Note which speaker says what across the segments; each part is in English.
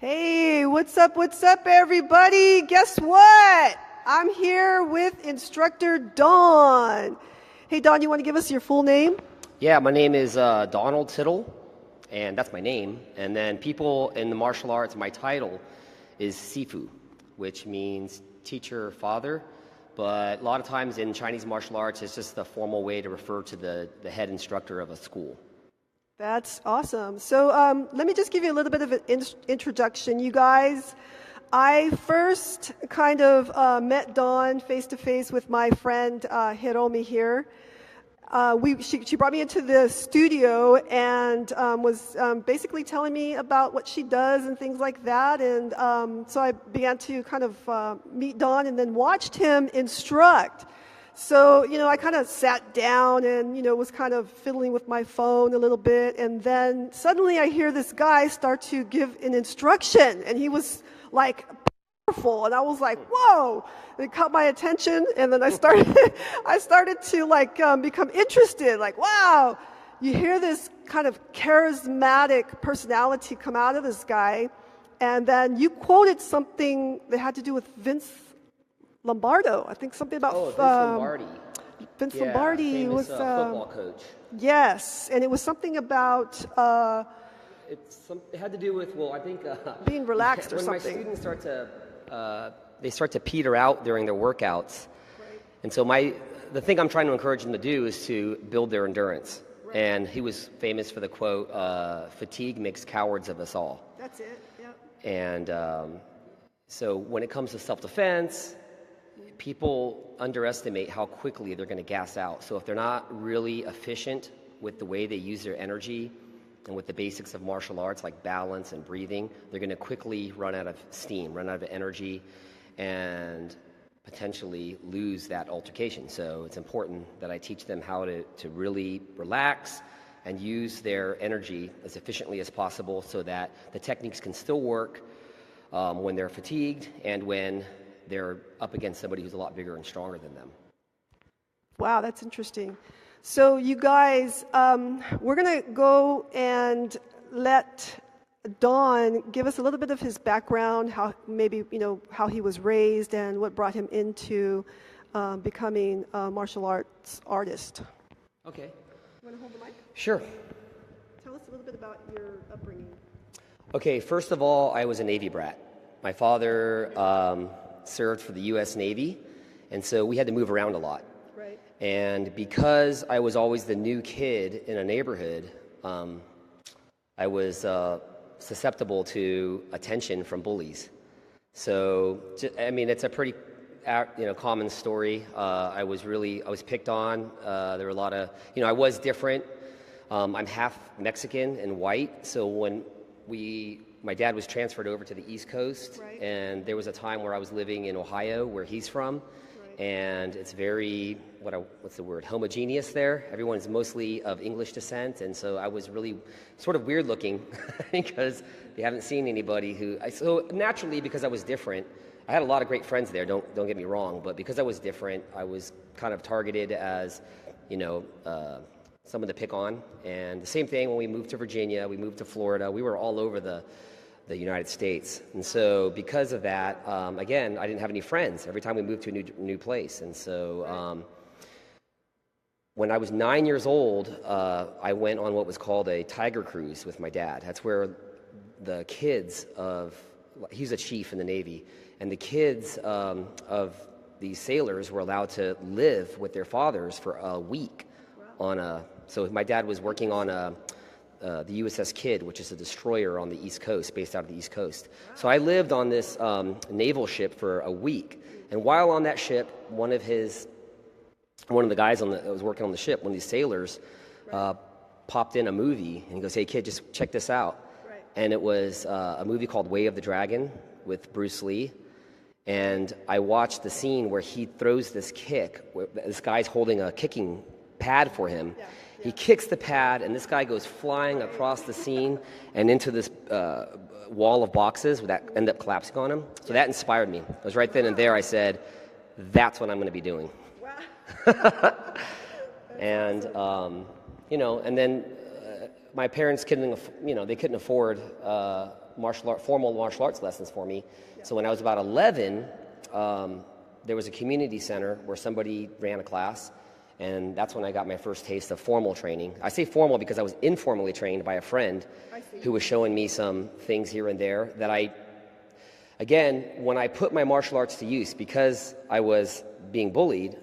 Speaker 1: Hey, what's up, everybody? Guess what? I'm here with Instructor Don. Hey, Don, you want to give us your full name?
Speaker 2: Yeah, my name is Donald Tittle, and that's my name. And then people in the martial arts, my title is Sifu, which means teacher, father. But a lot of times in Chinese martial arts, it's just the formal way to refer to the head instructor of a school.
Speaker 1: That's awesome. So let me just give you a little bit of an introduction, you guys. I first kind of met Dawn face-to-face with my friend Hiromi here. She brought me into the studio and was basically telling me about what she does and things like that. And so I began to kind of meet Dawn and then watched him instruct. So, I kind of sat down and, was kind of fiddling with my phone a little bit. And then suddenly I hear this guy start to give an instruction. And he was like powerful. And I was like, whoa. And it caught my attention. And then I started to like become interested. Like, wow, you hear this kind of charismatic personality come out of this guy. And then you quoted something that had to do with Vince Lombardo. I think something about
Speaker 2: Vince Lombardi.
Speaker 1: Vince
Speaker 2: Yeah,
Speaker 1: Lombardi
Speaker 2: famous,
Speaker 1: was
Speaker 2: football coach.
Speaker 1: Yes, and it was something about
Speaker 2: It had to do with I think
Speaker 1: being relaxed or
Speaker 2: when
Speaker 1: something.
Speaker 2: my students start to peter out during their workouts,
Speaker 1: Right.
Speaker 2: and so the thing I'm trying to encourage them to do is to build their endurance.
Speaker 1: Right.
Speaker 2: And he was famous for the quote, "Fatigue makes cowards of us all."
Speaker 1: That's it. Yep.
Speaker 2: And so when it comes to self-defense, people underestimate how quickly they're going to gas out. So if they're not really efficient with the way they use their energy and with the basics of martial arts like balance and breathing, they're going to quickly run out of steam, run out of energy, and potentially lose that altercation. So it's important that I teach them how to really relax and use their energy as efficiently as possible so that the techniques can still work when they're fatigued and when they're up against somebody who's a lot bigger and stronger than them.
Speaker 1: Wow, that's interesting. So you guys, we're going to go and let Don give us a little bit of his background, how maybe, how he was raised and what brought him into becoming a martial arts artist.
Speaker 2: Okay.
Speaker 1: You want to hold the mic?
Speaker 2: Sure.
Speaker 1: Tell us a little bit about your upbringing.
Speaker 2: Okay, first of all, I was a Navy brat. My father served for the U.S. Navy, and so we had to move around a lot.
Speaker 1: Right.
Speaker 2: And because I was always the new kid in a neighborhood, I was susceptible to attention from bullies. So, it's a pretty common story. I was picked on. There were a lot of, I was different. I'm half Mexican and white, so when my dad was transferred over to the East Coast,
Speaker 1: right.
Speaker 2: And there was a time where I was living in Ohio, where he's from,
Speaker 1: Right.
Speaker 2: and it's very, homogeneous there. Everyone's mostly of English descent, and so I was really sort of weird looking because they haven't seen anybody so naturally, because I was different, I had a lot of great friends there, don't get me wrong, but because I was different, I was kind of targeted as, someone to pick on. And the same thing when we moved to Virginia, we moved to Florida, we were all over the United States. And so because of that, again, I didn't have any friends every time we moved to a new place. And so when I was 9 years old, I went on what was called a tiger cruise with my dad. That's where the kids he's a chief in the Navy, and the kids of these sailors were allowed to live with their fathers for a week so my dad was working on the USS Kidd, which is a destroyer on the East Coast, based out of the East Coast. So I lived on this naval ship for a week, and while on that ship, one of the guys that was working on the ship, one of these sailors, popped in a movie, and he goes, "Hey kid, just check this out."
Speaker 1: Right.
Speaker 2: And it was a movie called Way of the Dragon with Bruce Lee. And I watched the scene where he throws this kick, where this guy's holding a kicking pad for him.
Speaker 1: Yeah.
Speaker 2: He kicks the pad, and this guy goes flying across the scene and into this wall of boxes that end up collapsing on him. So that inspired me. It was right then and there I said, that's what I'm going to be doing.
Speaker 1: Wow.
Speaker 2: And, and then my parents they couldn't afford formal martial arts lessons for me. Yeah. So when I was about 11, there was a community center where somebody ran a class, and that's when I got my first taste of formal training. I say formal because I was informally trained by a friend who was showing me some things here and there that again, when I put my martial arts to use, because I was being bullied,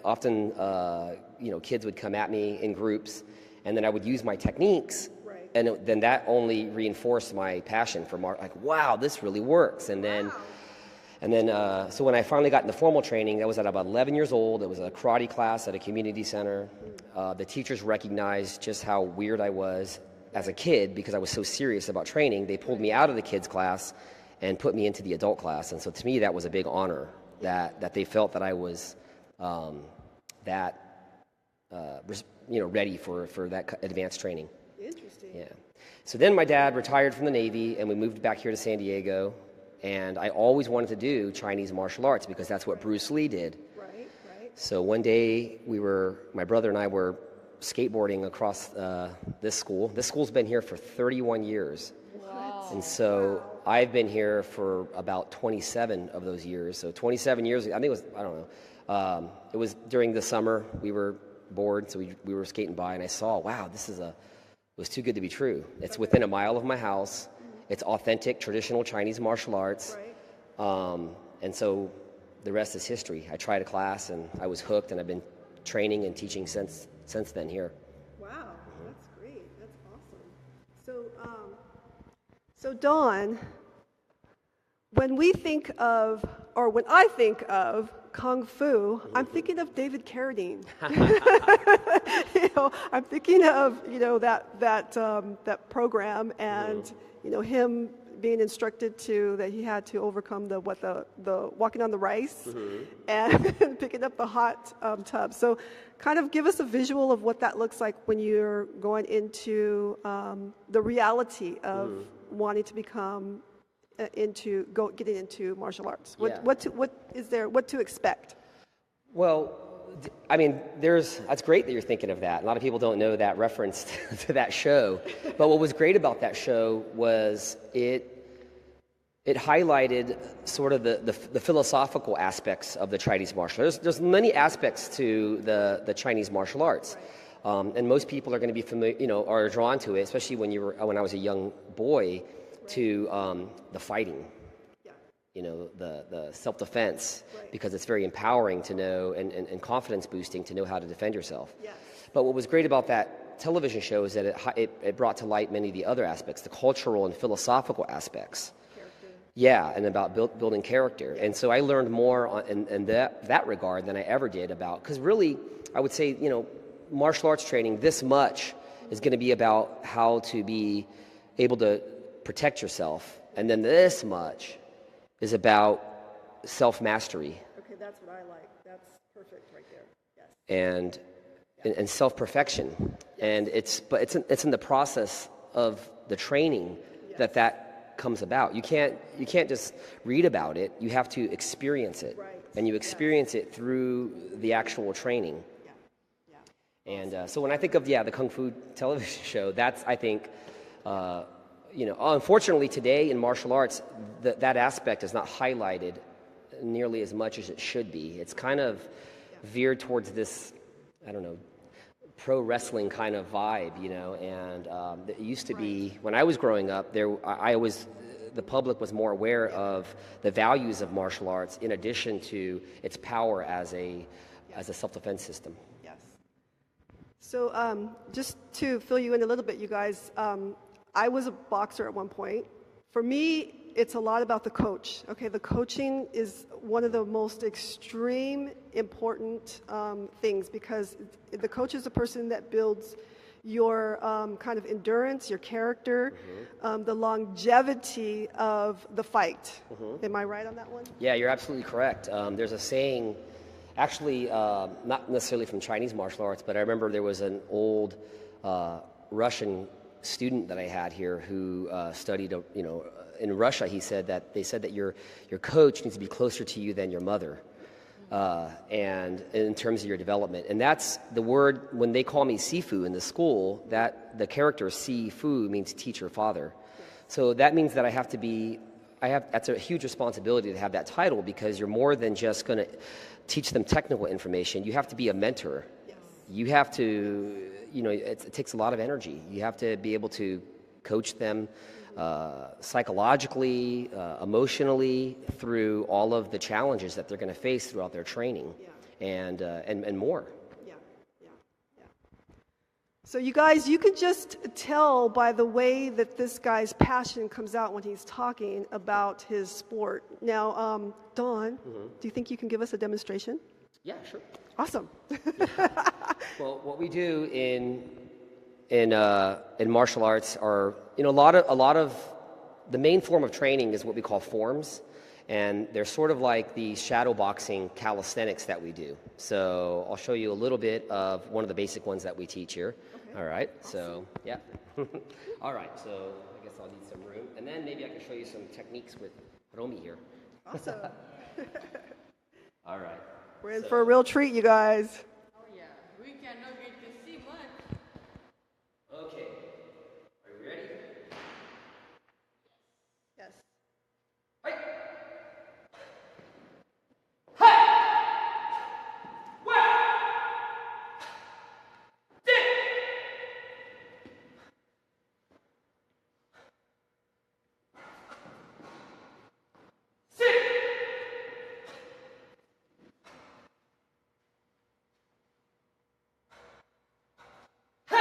Speaker 2: often kids would come at me in groups, and then I would use my techniques, and then that only reinforced my passion for wow, this really works. And then so when I finally got into formal training, that was at about 11 years old. It was a karate class at a community center. The teachers recognized just how weird I was as a kid because I was so serious about training. They pulled me out of the kids class and put me into the adult class. And so to me, that was a big honor that they felt that I was ready for that advanced training.
Speaker 1: Interesting.
Speaker 2: Yeah. So then my dad retired from the Navy, and we moved back here to San Diego. And I always wanted to do Chinese martial arts because that's what Bruce Lee did.
Speaker 1: Right.
Speaker 2: So one day my brother and I were skateboarding across this school. This school's been here for 31 years.
Speaker 1: Wow.
Speaker 2: And so I've been here for about 27 of those years. So 27 years, I think it was, I don't know. It was during the summer. We were bored, so we were skating by, and I saw, wow, it was too good to be true. It's within a mile of my house. It's authentic, traditional Chinese martial arts. And so the rest is history. I tried a class, and I was hooked, and I've been training and teaching since then here.
Speaker 1: Wow, that's great. That's awesome. So Don, when I think of Kung Fu, I'm thinking of David Carradine. I'm thinking of that program, and him being instructed that he had to overcome the walking on the rice and picking up the hot tub. So kind of give us a visual of what that looks like when you're going into the reality of wanting to become getting into martial arts. What to expect?
Speaker 2: Well, I mean, that's great that you're thinking of that. A lot of people don't know that reference to that show. But what was great about that show was it highlighted sort of the philosophical aspects of the Chinese martial arts. There's many aspects to the Chinese martial arts. And most people are going to be familiar, are drawn to it, especially when I was a young boy, to the fighting. The self-defense, because it's very empowering to know and confidence boosting to know how to defend yourself.
Speaker 1: Yes.
Speaker 2: But what was great about that television show is that it brought to light many of the other aspects, the cultural and philosophical aspects.
Speaker 1: Character.
Speaker 2: Yeah, and about building character. And so I learned more in that regard than I ever did because really, I would say, martial arts training, this much is going to be about how to be able to protect yourself, and then this much is about self-mastery.
Speaker 1: Okay, that's what I like. That's perfect right there. Yes.
Speaker 2: And self-perfection. Yes. And it's in the process of the training that comes about. You can't just read about it. You have to experience it. Right. And you experience it through the actual training. Yeah. And so when I think of the Kung Fu television show, that's, I think, unfortunately today in martial arts, that aspect is not highlighted nearly as much as it should be. It's kind of veered towards this, I don't know, pro wrestling kind of vibe, and it used to be, when I was growing up, the public was more aware of the values of martial arts in addition to its power as a self-defense system.
Speaker 1: Yes. So just to fill you in a little bit, you guys, I was a boxer at one point. For me, it's a lot about the coach. Okay, the coaching is one of the most extreme important things, because the coach is the person that builds your kind of endurance, your character, the longevity of the fight. Am I right on that one?
Speaker 2: Yeah, you're absolutely correct. There's a saying, actually not necessarily from Chinese martial arts, but I remember there was an old Russian student that I had here who studied, in Russia. They said that your coach needs to be closer to you than your mother, and in terms of your development. And that's the word, when they call me Sifu in the school, that the character Sifu means teacher, father. So that means that that's a huge responsibility to have that title, because you're more than just going to teach them technical information. You have to be a mentor.
Speaker 1: Yes.
Speaker 2: You have to, it takes a lot of energy. You have to be able to coach them psychologically, emotionally, through all of the challenges that they're going to face throughout their training, and more.
Speaker 1: Yeah. So you guys, you can just tell by the way that this guy's passion comes out when he's talking about his sport. Now, Don, do you think you can give us a demonstration?
Speaker 2: Yeah, sure.
Speaker 1: Awesome.
Speaker 2: Well, what we do in martial arts are, a lot of the main form of training is what we call forms, and they're sort of like the shadow boxing calisthenics that we do. So I'll show you a little bit of one of the basic ones that we teach here. Okay. All right. Awesome. So yeah. All right. So I guess I'll need some room, and then maybe I can show you some techniques with Hiromi here.
Speaker 1: Awesome.
Speaker 2: All right.
Speaker 1: We're in for a real treat, you guys.
Speaker 3: Oh yeah, we cannot get to see much.
Speaker 2: Okay. Are you ready?
Speaker 1: Yes.
Speaker 2: Hey! Hey! Wah! Sit! Sit!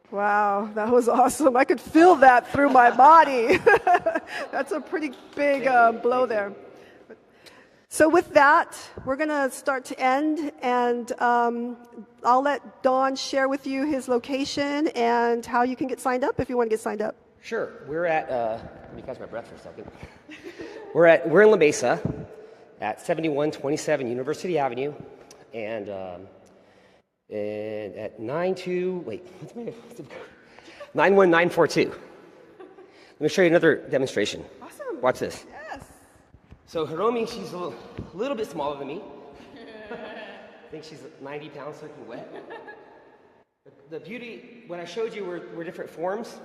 Speaker 1: Wow, that was awesome. I could feel that through my body. That's a pretty big blow there. So with that, we're going to start to end, and I'll let Don share with you his location and how you can get signed up if you want to get signed up.
Speaker 2: Sure. We're at, let me catch my breath for a second. We're in La Mesa at 7127 University Avenue, and at 91942. Let me show you another demonstration.
Speaker 1: Awesome.
Speaker 2: Watch this.
Speaker 1: Yes.
Speaker 2: So Hiromi, she's a little bit smaller than me. I think she's 90 pounds soaking wet. The beauty, when I showed you, were different forms,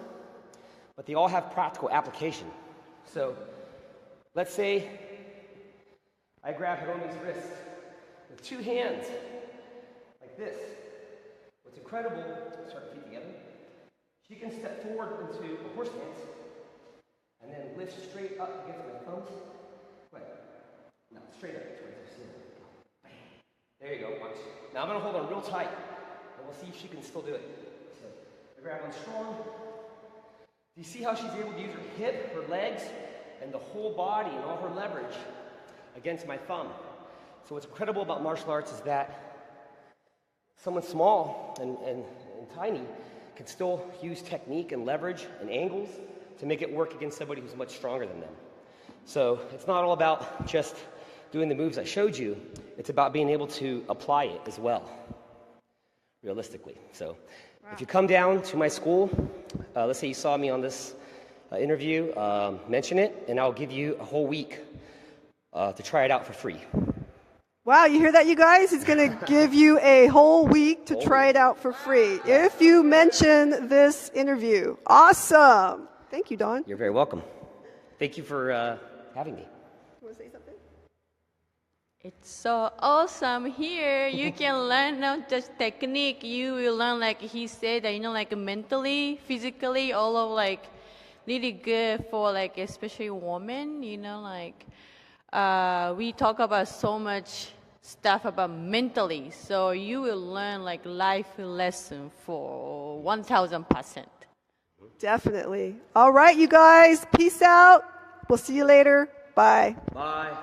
Speaker 2: but they all have practical application. So let's say I grab Hiromi's wrist with two hands, like this. What's incredible, start feet together, she can step forward into a horse stance and then lift straight up against my thumbs. Wait, no, straight up. Bam. There you go, watch. Now I'm going to hold on real tight, and we'll see if she can still do it. So I grab on strong. Do you see how she's able to use her hip, her legs, and the whole body and all her leverage against my thumb? So what's incredible about martial arts is that someone small and tiny can still use technique and leverage and angles to make it work against somebody who's much stronger than them. So it's not all about just doing the moves I showed you. It's about being able to apply it as well, realistically. So if you come down to my school, let's say you saw me on this interview, mention it, and I'll give you a whole week to try it out for free.
Speaker 1: Wow, you hear that, you guys? He's going to give you a whole week to try it out for free if you mention this interview. Awesome. Thank you, Don.
Speaker 2: You're very welcome. Thank you for having me.
Speaker 1: You want to say something?
Speaker 3: It's so awesome here. You can learn not just technique. You will learn, like he said, like mentally, physically, all of like really good for like especially women. We talk about so much stuff about mentally. So you will learn like life lesson for 1000%.
Speaker 1: Definitely. All right, you guys. Peace out. We'll see you later. Bye.
Speaker 2: Bye.